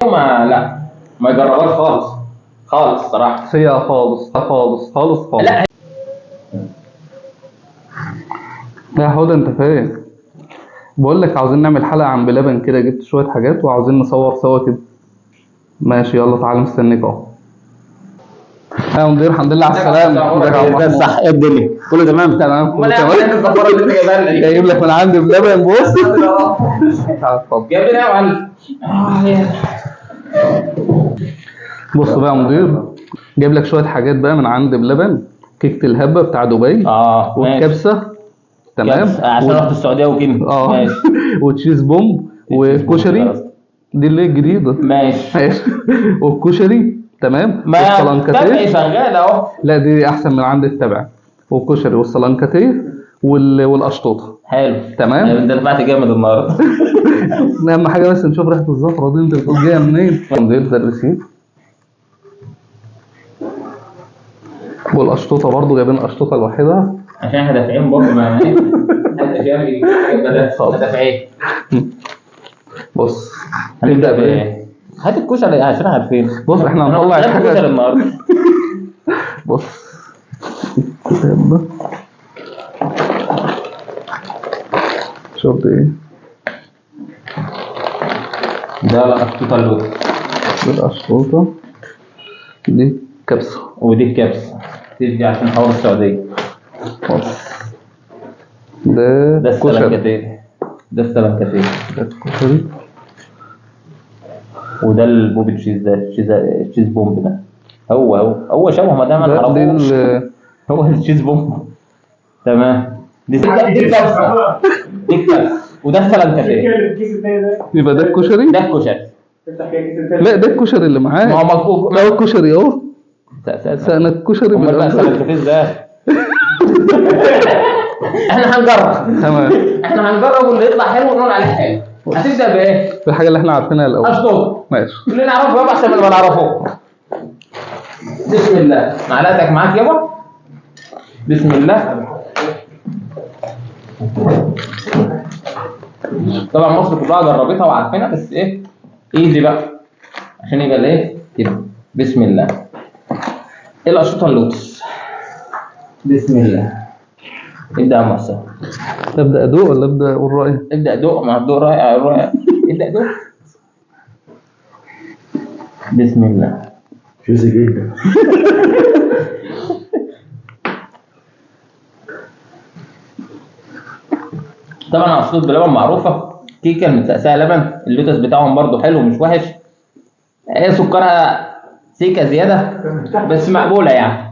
لا ما يجربهاش خالص خالص صراحه. سيئة خالص خالص خالص خالص. لا يا حوده انت فين؟ بقول لك عاوزين نعمل حلقة عن بلبن كده، جبت شوية حاجات وعاوزين نصور سوا كده. ماشي يلا تعالى مستنيك اهو. يا مدير الحمد لله على السلامة. ازيك يا عم محمود؟ صح، ايه الدنيا كله تمام؟ تمام كله امال ايه تمام. الزفاره اللي انت جايبها لنا دي؟ جايب لك من عندي بلبن بص. تعال اتفضل. جايب لنا ايه يا معلم؟ بص بقى يا مدير، جايب لك شوية حاجات بقى من عند بلبن. كيكة الهبة بتاع دبي ماشي. والكبسة تمام عشان رحت السعوديه وكده. ماشي. وتشيز بوم والكشري دي اللي الجديدة. ماشي. والكشري تمام ما والسلانكاتيه. شغال اهو. لا دي احسن من عند التبع. والكشري والسلانكاتيه والقشطوطه. حلو تمام. انت دفعت جامد النهارده. اهم حاجه بس نشوف ريحه الزفره دي انت بتقول جايه منين. ده الريسيت. والقشطوطه برضه جايبين قشطوطه لوحدها عشان احنا دافعين برضه ما حد جامد دافعين. بص نبدا بايه؟ هات الكشري عشان عارفين. بص احنا هنطلع الحاجه النهارده. بص الكتاب ده شوف ايه ده القشطوطه اللوت. دي القشطوطه دي كبسه ودي الكبسه تدي عشان حوار السعوديه. بص ده السلنكتيه. ده السلنكتيه. ده الكشري. وده البوبي تشيز. ده التشيز بومب ده. هو شبه ما دام انا عرفوش. هو التشيز بومب. تمام. دي الكبسه. دي الكبسه وده السلنكتيه. يبقى ده الكشري. ده الكشري. لا ده الكشري اللي معاه. ما هو مطبوخ. ما هو الكشري اهو. سأنا الكشري. امال بقى السلنكتيه ازاي؟ احنا هنجرب. تمام. احنا هنجرب واللي يطلع حلو ونقول عليه حلو. هتبدا بايه؟ الحاجه اللي احنا عارفينها الاول. قشطوطه. ماشي. اللي نعرفه يابا احسن من اللي ما نعرفه. بسم الله. معلقتك معاك يابا. بسم الله. طبعا مصر كلها جربتها وعارفينها بس ايه؟ ايزي بقى عشان يبقى الايه؟ كده. بسم الله. ايه القشطوطه اللوتس؟ بسم الله. ابدا يا محسن. تبدا ادوق ولا ابدا اقول رايي؟ ابدا ادوق. ما هتدوق رائع. ابدا ادوق. بسم الله. جوزي جدا. طبعا قشطوطه بلبن معروفه. كيكه المتسقسه لبن. اللوتس بتاعهم برضو حلو مش وحش. هي سكرها سيكه زياده بس مقبوله يعني.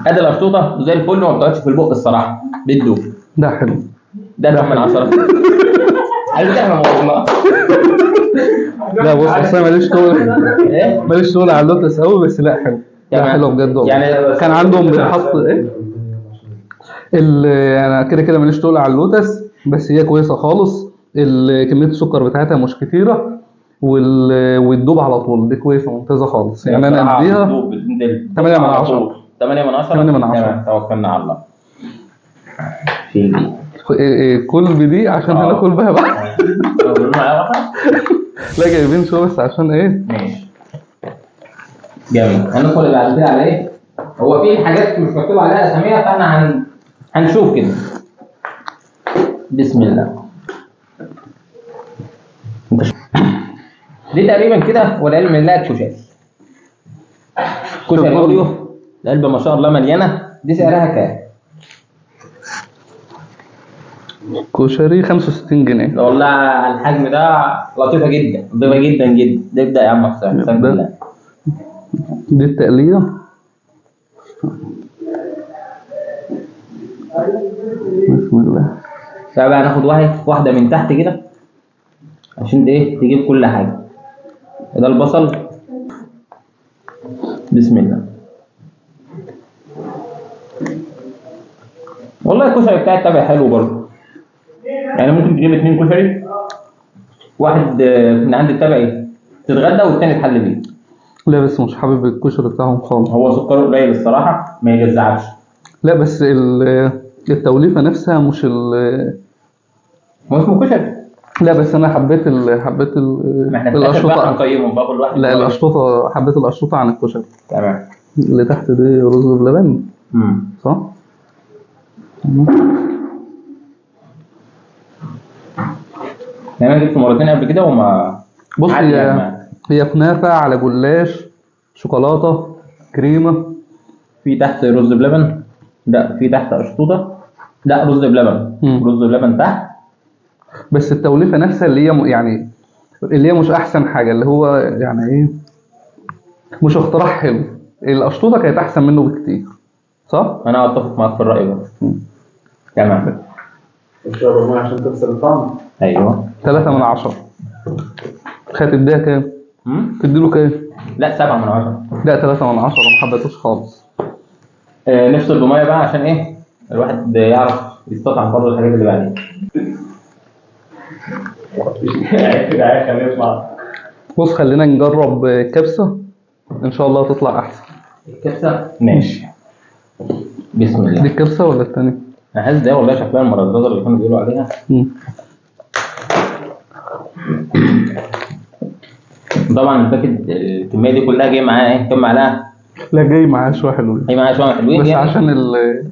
ادي القشطوطه زي الفل وما بتقعدش في البق الصراحه. بتدوب. ده حلو. ده 8 من 10. عايز احنا موضوعنا. لا بص اصل ماليش طول. ايه؟ ماليش طول على اللوتس قوي بس لا حلو. لا حلو بجد والله. يعني كان عندهم بيتحط ايه؟ انا كده كده ماليش طول على اللوتس بس هي كويسه خالص. كميه السكر بتاعتها مش كتيره والدوب على طول دي كويسه ممتازه خالص يعني انا اديها 8 من 10. 8 من 10. 8 من 10. توكلنا على الله. كل بدي عشان هناكل بها بقى. لا جايبين شو بس عشان ايه؟ ماشي جامد. هندخل اللي بعد كده على ايه؟ هو في حاجات مش مكتوب عليها اساميها فاحنا هنشوف كده. بسم الله. دي تقريبا كده والعلم بالله الكشري. كشري اوريو. العلبه ما شاء الله مليانه. دي سعرها كام؟ كشري 65 جنيه. والله على الحجم ده لطيفه جدا. لطيفه جدا جدا. ده ابدا يا عم حسام. بسم الله. دي التقليه. بسم الله. بقى هناخد واحده من تحت كده عشان ايه تجيب كل حاجه. ده البصل. بسم الله. والله الكشري بتاع التابع حلو برضه. يعني ممكن تجيب 2 كشري. واحد من عند التابعي تتغدى والتاني تحل بيه. لا بس مش حابب الكشري بتاعهم خالص. هو سكره قليل الصراحه ما يجزعش. لا بس التوليفه نفسها مش هو اسمه كشري. لا بس انا حبيت ما احنا في الاخر بقى الاشرطه. هنقيمهم بقى كل واحد لا يقول. الاشرطه، حبيت الاشرطه عن الكشري. تمام. اللي تحت دي رز بلبن صح؟ يعني انا جبت مرتين قبل كده وما بص عادي يعني ما- هي كنافه على جلاش شوكولاته كريمه. في تحت رز بلبن، لا في تحت اشطوطه، لا رز بلبن، مم. رز بلبن تحت. بس التوليفه نفسها اللي هي يعني اللي هي مش احسن حاجه، اللي هو يعني ايه، مش اختراع حلو. الاشطوطه كانت احسن منه بكتير صح؟ انا اتفق معاك في الراي ده. تمام. اشرب الميه عشان تكسر الطعم. ايوه. 3 من 10. هتديها كام؟ تديله كام؟ لا 7 من 10. لا 3 من 10 ما حبيتوش خالص. نفصل بميه بقى عشان ايه الواحد يعرف يستطعم برضه الحاجات اللي بعدين. كده خليه يطلع. بص خلينا نجرب كبسه ان شاء الله تطلع احسن. الكبسه ماشي. بسم دي الله. الكبسه ولا الثانيه؟ انا حاسس ده والله شكلها المردده اللي كانوا بيقولوا عليها. طبعا الباكت الكميه دي كلها جايه معاها ايه؟ كام معلقه؟ لا جاي معاه شويه حلوين هي معاها شويه حلوين بس يعني. عشان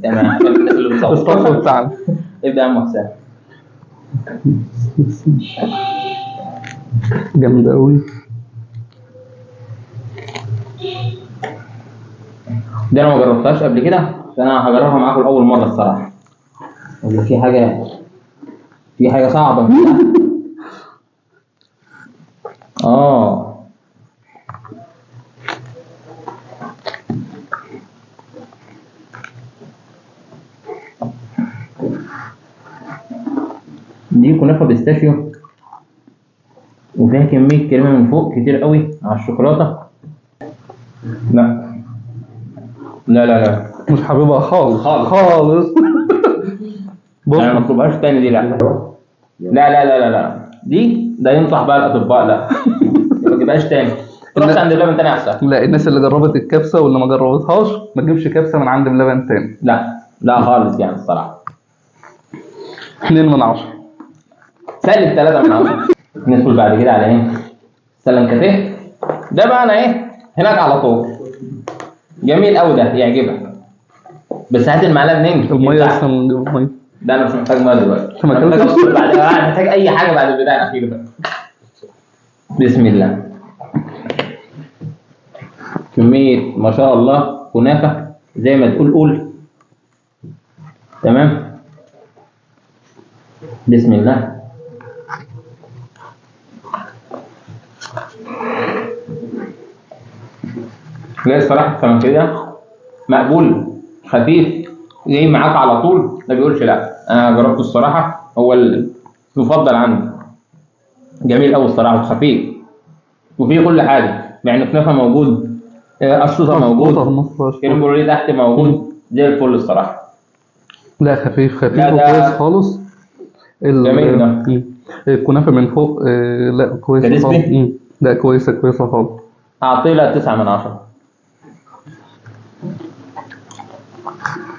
تمام عشان الناس اللي الصف بتصور. بتاعنا. ابدا يا ام حسام. جامده قوي. دي انا ما جربتهاش قبل كده، فانا هجربها معاكم لاول مره الصراحه. ولا في حاجه صعبه من تحت. دي كنافه بيستاشيو وفيها كميه كريمه من فوق كتير قوي على الشوكولاته. لا لا لا لا مش حاببها خالص خالص. خالص. بص انا ما اطلبهاش تاني دي. لا لا لا لا لا لا ده ينصح بقى الاطباء لا ما تجيبهاش تاني. تروحش عند اللبن تاني احسن. لا الناس اللي جربت الكبسه واللي ما جربتهاش ما تجيبش كبسه من عند بلبن تاني. لا خالص يعني الصراحه. 2 من 10. سالب 3 من 10. ندخل بعد كده على ايه؟ سلم كافيه. ده بقى انا ايه هناك على طول. جميل قوي ده يعجبك. بس هات المعلقه منين؟ الميه اصلا نجيب الميه. ده انا مش محتاج ميه دلوقتي. ما انا محتاج أكلتش. أفصل محتاج اي حاجه بعد البدايه الاخيره ده. بسم الله. كميه ما شاء الله كنافه زي ما تقول قول. تمام. بسم الله. لا الصراحه الفرنسيه مقبول خفيف جاي معاك على طول ما بيقولش لا. انا جربته الصراحه هو المفضل عندي. جميل قوي الصراحه وخفيف وفيه كل حاجه يعني كنافه موجود اشطوطه موجود كريم بروليه تحت موجود زي الفل الصراحه. لا خفيف لا ده وكويس خالص. جميل ده. الكنافه من فوق لا كويسه كريسبي؟ خالص. لا كويسه خالص. اعطي لها 9 من 10.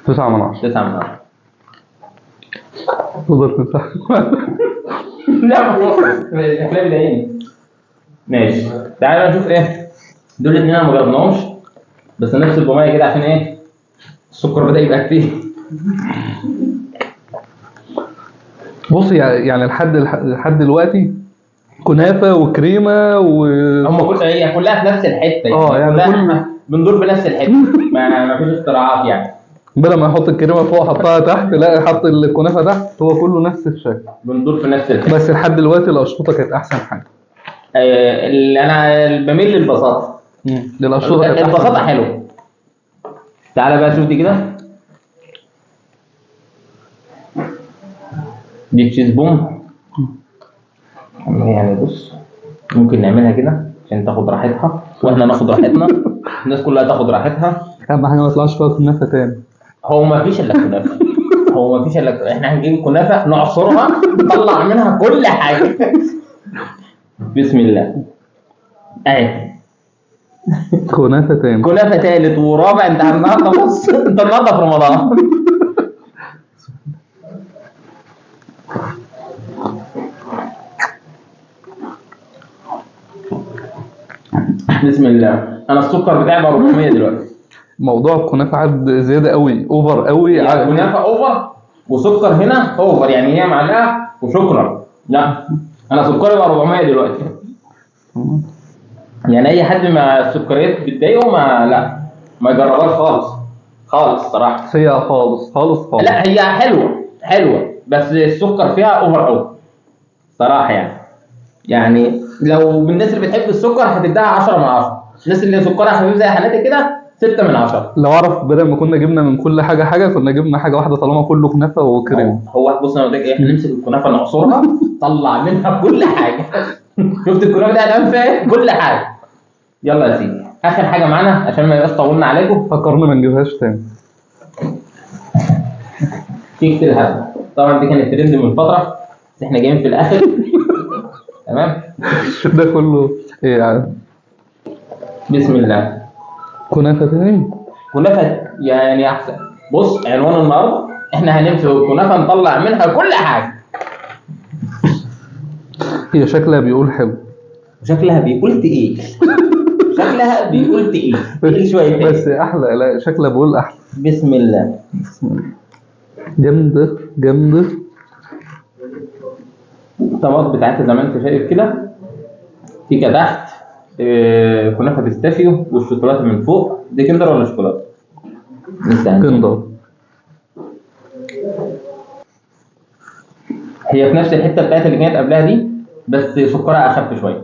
9 من 10. 9 من 10. تقدر تمسح. لا احنا بدايين. ماشي تعالى بقى نشوف ايه دول الاثنين انا ما جربناهمش بس نفصل بميه كده عشان ايه السكر بدا يبقى كتير. بص يعني لحد دلوقتي كنافه وكريمه هم هي كلها في نفس الحته يعني كلها بندور بنفس الحته ما فيش اختراعات يعني. بدل ما يحط الكريمه فوق حطها تحت لا حط الكنافه تحت هو كله نفس الشكل. بندور في نفس الحته. بس لحد دلوقتي الاشطوطه كانت احسن حاجه. اللي انا بميل للبساطه. الاشطوطه كانت احسن البساطه حلوه. تعالى بقى شوف دي كده. دي تشيز بوم. يعني بص ممكن نعملها كده عشان تاخد راحتها واحنا ناخد راحتنا. الناس كلها تاخد راحتها. اهم حاجه ما يطلعش فيها كنافه تاني. هو ما فيش الا كنافه. احنا هنجيب كنافه نعصرها نطلع منها كل حاجه. بسم الله. اهي كنافه تاني. كنافه ثالث ورابع. انت النهارده بص انت النهارده في رمضان. بسم الله. انا السكر بتاعي بقى 400 دلوقتي. موضوع الكنافه عاد زياده قوي، اوفر قوي. يعني كنافه اوفر وسكر هنا اوفر، يعني هي معلقه وشكرا. لا انا سكري بقى 400 دلوقتي. يعني اي حد مع السكريات بتضايقه ما يجربهاش خالص خالص صراحه. سيئه خالص خالص خالص. لا هي حلوه بس السكر فيها اوفر قوي صراحه يعني لو بالناس اللي بتحب السكر هتديها 10 من 10. الناس اللي سكرها خفيف زي حالاتي كده 6 من 10. لو اعرف بدل ما كنا جبنا من كل حاجه كنا جبنا حاجه واحده طالما كله كنافه وكريم. هو بص انا قلت لك ايه، احنا نمسك الكنافه نعصرها طلع منها كل حاجه. شفت الكنافه دي هنعمل فيها ايه؟ كل حاجه. يلا يا سيدي اخر حاجه معانا عشان ما يبقاش طولنا عليكم. فكرنا ما نجيبهاش تاني. كيكه الهبل. طبعا دي كانت ترند من فتره بس احنا جايين في الاخر. تمام. ده كله ايه يعني؟ بسم الله. كنافه تاني؟ كنافه يعني احسن. بص عنوان النهارده احنا هنمسك الكنافه نطلع منها كل حاجه. هي شكلها بيقول حلو. شكلها بيقول تقيل. شكلها بيقول تقيل شويه. بس احلى، لا شكلها بيقول احلى. بسم الله. جامده جامده. الطبقات بتاعتها زي ما انت شايف كده. في تحت كنافه بيستاشيو والشوكولاته من فوق. دي كندر ولا شوكولاته؟ كندر. هي في نفس الحته بتاعت اللي كانت قبلها دي بس سكرها اخف شويه.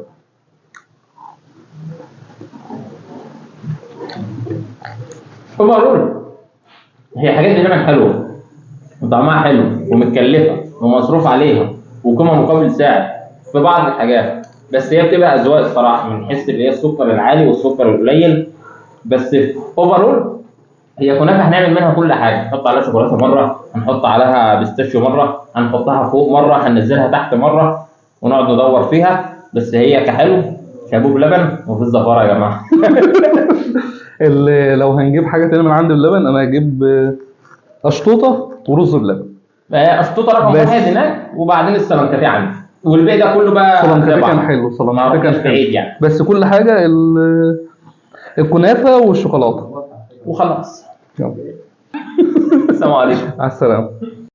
اوفرول هي حاجات تقريبا حلوه وطعمها حلو ومتكلفه ومصروف عليها وقيمه مقابل سعر في بعض الحاجات، بس هي بتبقى اذواق الصراحه من حيث اللي هي السكر العالي والسكر القليل. بس اوفرول هي كنافه هنعمل منها كل حاجه. نحط عليها شوكولاته مره، هنحط عليها بيستاشيو مره، هنحطها فوق مره، هننزلها تحت مره ونقعد ندور فيها. بس هي كحلو كبوب لبن وفي الزفاره يا جماعه. اللي لو هنجيب حاجه تاني من عند اللبن انا هجيب اشطوطه ورز بلبن. اشطوطه رقم بس. واحد هناك وبعدين السلنكاتيه عندي والباقي ده كله بقى سلنكاتيه كان حلو، سلنكاتيه كان حلو يعني. بس كل حاجه الكنافه والشوكولاته وخلاص. يلا السلام عليكم. على السلامه.